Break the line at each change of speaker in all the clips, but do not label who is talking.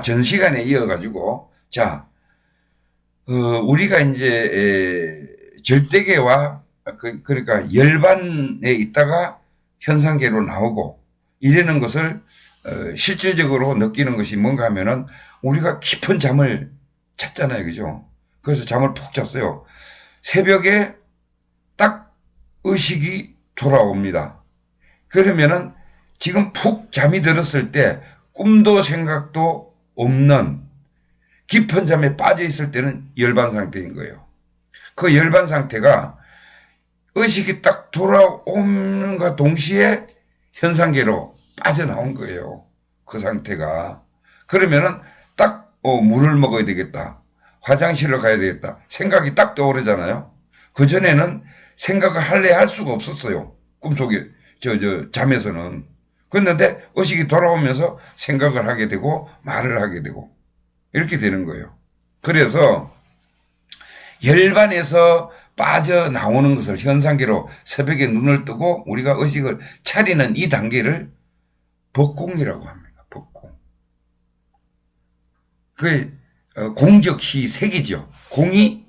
전 시간에 이어가지고, 자, 우리가 이제, 절대계와, 그러니까 열반에 있다가 현상계로 나오고, 이러는 것을, 실질적으로 느끼는 것이 뭔가 하면은, 우리가 깊은 잠을 잤잖아요. 그죠? 그래서 잠을 푹 잤어요. 새벽에 딱 의식이 돌아옵니다. 그러면은, 지금 푹 잠이 들었을 때, 꿈도 생각도 없는 깊은 잠에 빠져 있을 때는 열반 상태인 거예요. 그 열반 상태가 의식이 딱 돌아오는가 동시에 현상계로 빠져나온 거예요. 그 상태가. 그러면은 딱 물을 먹어야 되겠다. 화장실을 가야 되겠다. 생각이 딱 떠오르잖아요. 그전에는 생각을 할 수가 없었어요. 꿈속에, 잠에서는. 그런데 의식이 돌아오면서 생각을 하게 되고 말을 하게 되고 이렇게 되는 거예요. 그래서 열반에서 빠져나오는 것을 현상계로 새벽에 눈을 뜨고 우리가 의식을 차리는 이 단계를 법공이라고 합니다. 법공. 그게 공적 시색이죠. 공이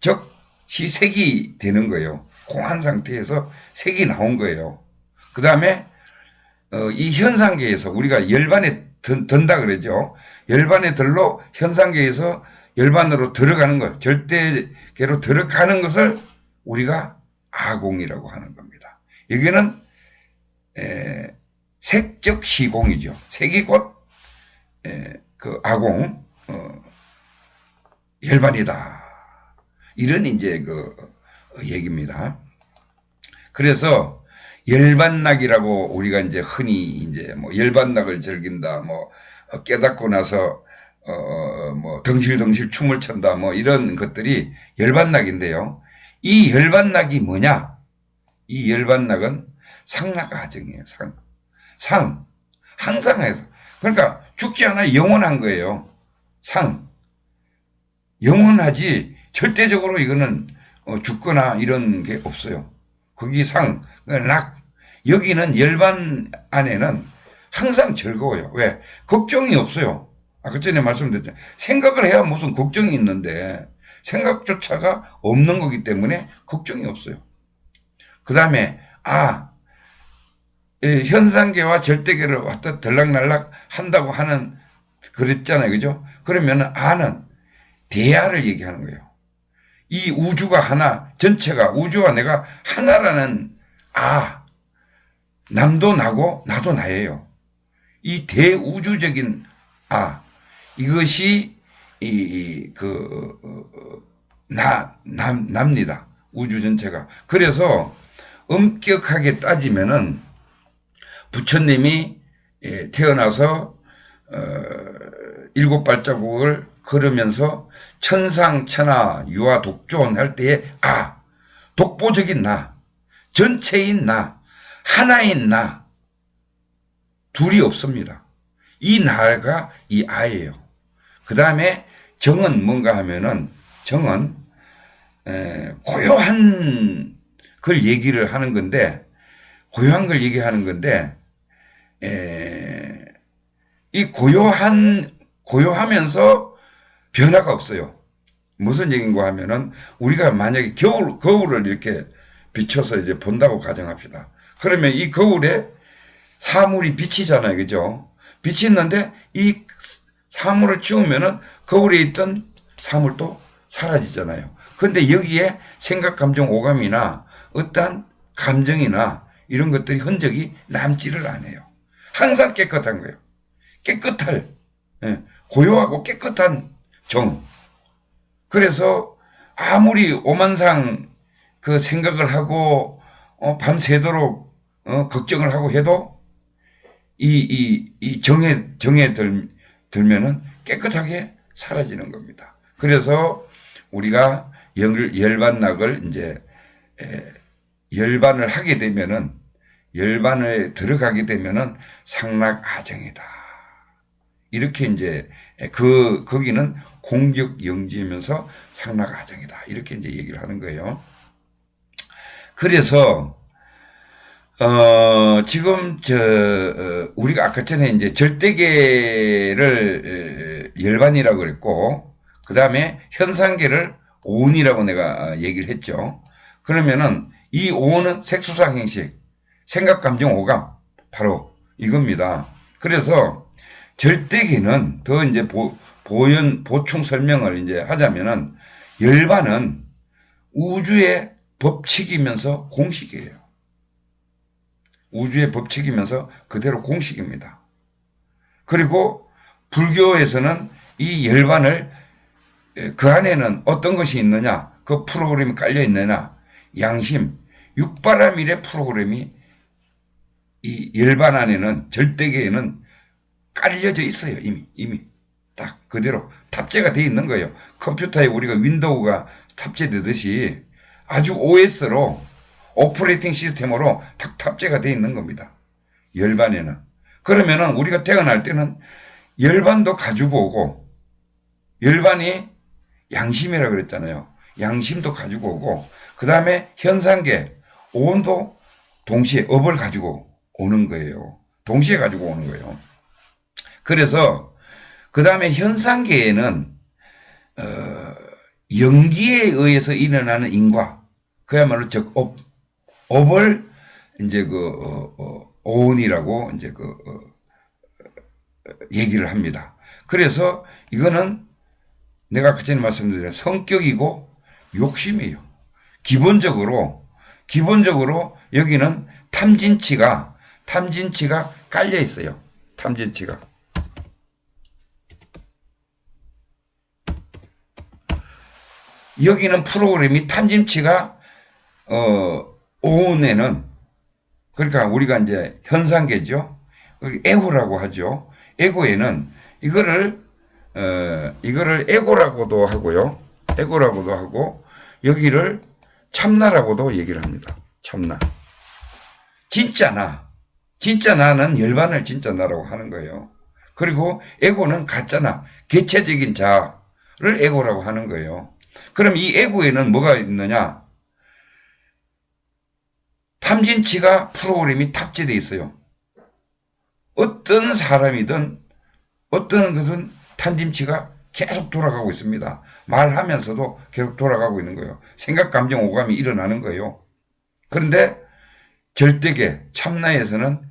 적 시색이 되는 거예요. 공한 상태에서 색이 나온 거예요. 그 다음에 이 현상계에서 우리가 열반에 든다 그러죠. 열반에 들로 현상계에서 열반으로 들어가는 것, 절대계로 들어가는 것을 우리가 아공이라고 하는 겁니다. 여기는 색적 시공이죠. 색이 곧 그 아공 열반이다. 이런 이제 그 얘기입니다. 그래서 열반낙이라고 우리가 이제 흔히 이제 뭐 열반낙을 즐긴다, 뭐 깨닫고 나서 뭐 덩실덩실 춤을 춘다, 뭐 이런 것들이 열반낙인데요. 이 열반낙이 뭐냐? 이 열반낙은 상락아정이에요. 항상 해서. 그러니까 죽지 않아 영원한 거예요. 영원하지 절대적으로 이거는 죽거나 이런 게 없어요. 거기 낙. 여기는 열반 안에는 항상 즐거워요. 왜? 걱정이 없어요. 아까 전에 말씀드렸죠. 생각을 해야 무슨 걱정이 있는데 생각조차가 없는 거기 때문에 걱정이 없어요. 그 다음에 현상계와 절대계를 왔다 들락날락 한다고 하는 그랬잖아요. 그죠? 그러면 아는 대야를 얘기하는 거예요. 이 우주가 하나, 전체가 우주와 내가 하나라는 남도 나고 나도 나예요. 이 대우주적인 이것이 납니다. 우주 전체가. 그래서 엄격하게 따지면은 부처님이 태어나서 일곱 발자국을 걸으면서 천상천하 유아 독존 할 때에 독보적인 나, 전체인 나, 하나인 나, 둘이 없습니다. 이 나가 이 아예요. 그 다음에 정은 뭔가 하면은 정은 고요한 걸 얘기를 하는 건데, 고요한 걸 얘기하는 건데 이 고요하면서 변화가 없어요. 무슨 얘기인가 하면은 우리가 만약에 거울을 이렇게 비춰서 이제 본다고 가정합시다. 그러면 이 거울에 사물이 비치잖아요. 그죠? 비치는데 이 사물을 치우면은 거울에 있던 사물도 사라지잖아요. 그런데 여기에 생각, 감정, 오감이나 어떠한 감정이나 이런 것들이 흔적이 남지를 않아요. 항상 깨끗한 거예요. 고요하고 깨끗한 정. 그래서 아무리 오만상 그 생각을 하고 밤새도록 걱정을 하고 해도 이 정에 들면은 깨끗하게 사라지는 겁니다. 그래서 우리가 열반낙을 이제 열반을 하게 되면은 열반에 들어가게 되면은 상락아정이다. 이렇게 이제 거기는 공적 영지이면서 상락아정이다. 이렇게 이제 얘기를 하는 거예요. 그래서 지금, 우리가 아까 전에 이제 절대계를 열반이라고 그랬고, 그 다음에 현상계를 오온이라고 내가 얘기를 했죠. 그러면은 이 오온은 색소상 행식, 생각, 감정, 오감, 바로 이겁니다. 그래서 절대계는 더 이제 보충 설명을 이제 하자면은 열반은 우주의 법칙이면서 공식이에요. 우주의 법칙이면서 그대로 공식입니다. 그리고 불교에서는 이 열반을 그 안에는 어떤 것이 있느냐, 그 프로그램이 깔려 있느냐, 양심, 육바라밀의 프로그램이 이 열반 안에는 절대계에는 깔려져 있어요. 이미 딱 그대로 탑재가 되어 있는 거예요. 컴퓨터에 우리가 윈도우가 탑재되듯이 아주 OS로 오퍼레이팅 시스템으로 딱 탑재가 되어 있는 겁니다. 열반에는. 그러면은 우리가 태어날 때는 열반도 가지고 오고, 열반이 양심이라고 그랬잖아요. 양심도 가지고 오고, 그 다음에 현상계, 오온도 동시에 업을 가지고 오는 거예요. 동시에 가지고 오는 거예요. 그래서 그 다음에 현상계에는 연기에 의해서 일어나는 인과, 그야말로 즉 업을 이제 오온이라고 이제 얘기를 합니다. 그래서 이거는 내가 아까 전에 말씀드린 성격이고 욕심이에요. 기본적으로 여기는 탐진치가 깔려 있어요. 탐진치가. 여기는 프로그램이 탐진치가 오온에는, 그러니까 우리가 이제 현상계죠. 에고라고 하죠. 에고에는 이거를 에고라고도 하고요. 에고라고도 하고, 여기를 참나라고도 얘기를 합니다. 참나. 진짜 나는 열반을 진짜 나라고 하는 거예요. 그리고 에고는 가짜 나, 개체적인 자를 에고라고 하는 거예요. 그럼 이 에고에는 뭐가 있느냐? 탐진치가 프로그램이 탑재되어 있어요. 어떤 사람이든 어떤 것은 탐진치가 계속 돌아가고 있습니다. 말하면서도 계속 돌아가고 있는 거예요. 생각, 감정, 오감이 일어나는 거예요. 그런데 절대계, 참나에서는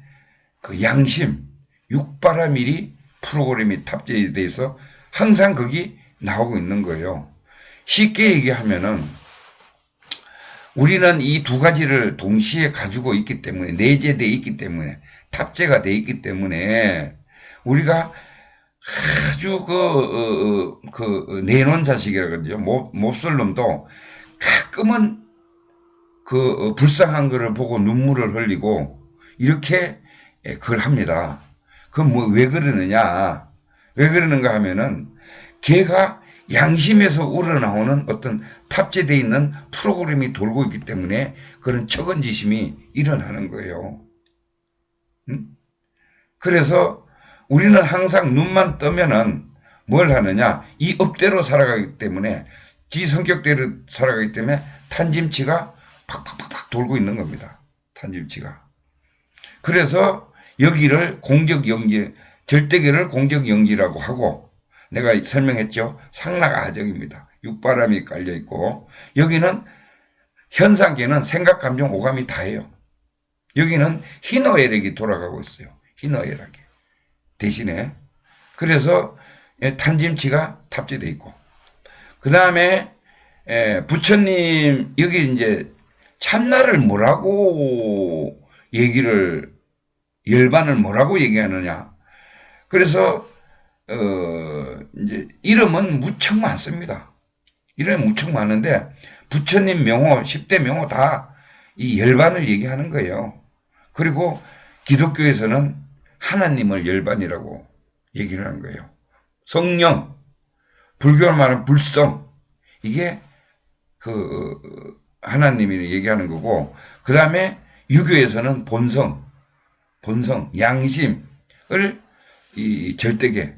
그 양심, 육바라밀이 프로그램이 탑재되어 있어 항상 거기 나오고 있는 거예요. 쉽게 얘기하면은 우리는 이 두 가지를 동시에 가지고 있기 때문에, 내재되어 있기 때문에, 탑재가 되어 있기 때문에 우리가 아주 내놓은 자식이라 그러죠. 몹쓸 놈도 가끔은 불쌍한 거를 보고 눈물을 흘리고 이렇게 그걸 합니다. 그럼 왜 그러느냐? 왜 그러는가 하면은 걔가 양심에서 우러나오는 어떤 탑재되어 있는 프로그램이 돌고 있기 때문에 그런 척은지심이 일어나는 거예요. 그래서 우리는 항상 눈만 뜨면은 뭘 하느냐? 이 업대로 살아가기 때문에, 지 성격대로 살아가기 때문에 탄짐치가 팍팍팍팍 돌고 있는 겁니다. 탄짐치가. 그래서 여기를 공적영지, 절대계를 공적영지라고 하고, 내가 설명했죠. 상락아정입니다. 육바람이 깔려있고, 여기는 현상계는 생각, 감정, 오감이 다예요. 여기는 희노애락이 돌아가고 있어요. 희노애락이. 대신에. 그래서 탄짐치가 탑재되어 있고. 그 다음에 부처님, 여기 이제 참나를 뭐라고 열반을 뭐라고 얘기하느냐. 그래서 이제 이름은 무척 많습니다. 이름이 무척 많은데 부처님 명호, 10대 명호 다 이 열반을 얘기하는 거예요. 그리고 기독교에서는 하나님을 열반이라고 얘기를 하는 거예요. 성령, 불교를 말하는 불성, 이게 하나님이 얘기하는 거고, 그 다음에 유교에서는 본성, 양심을 이 절대계,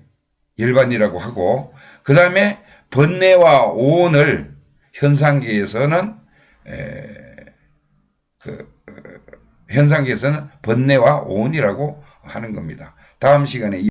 열반이라고 하고, 그 다음에 번뇌와 오온을 현상계에서는 현상계에서는 번뇌와 오온이라고 하는 겁니다. 다음 시간에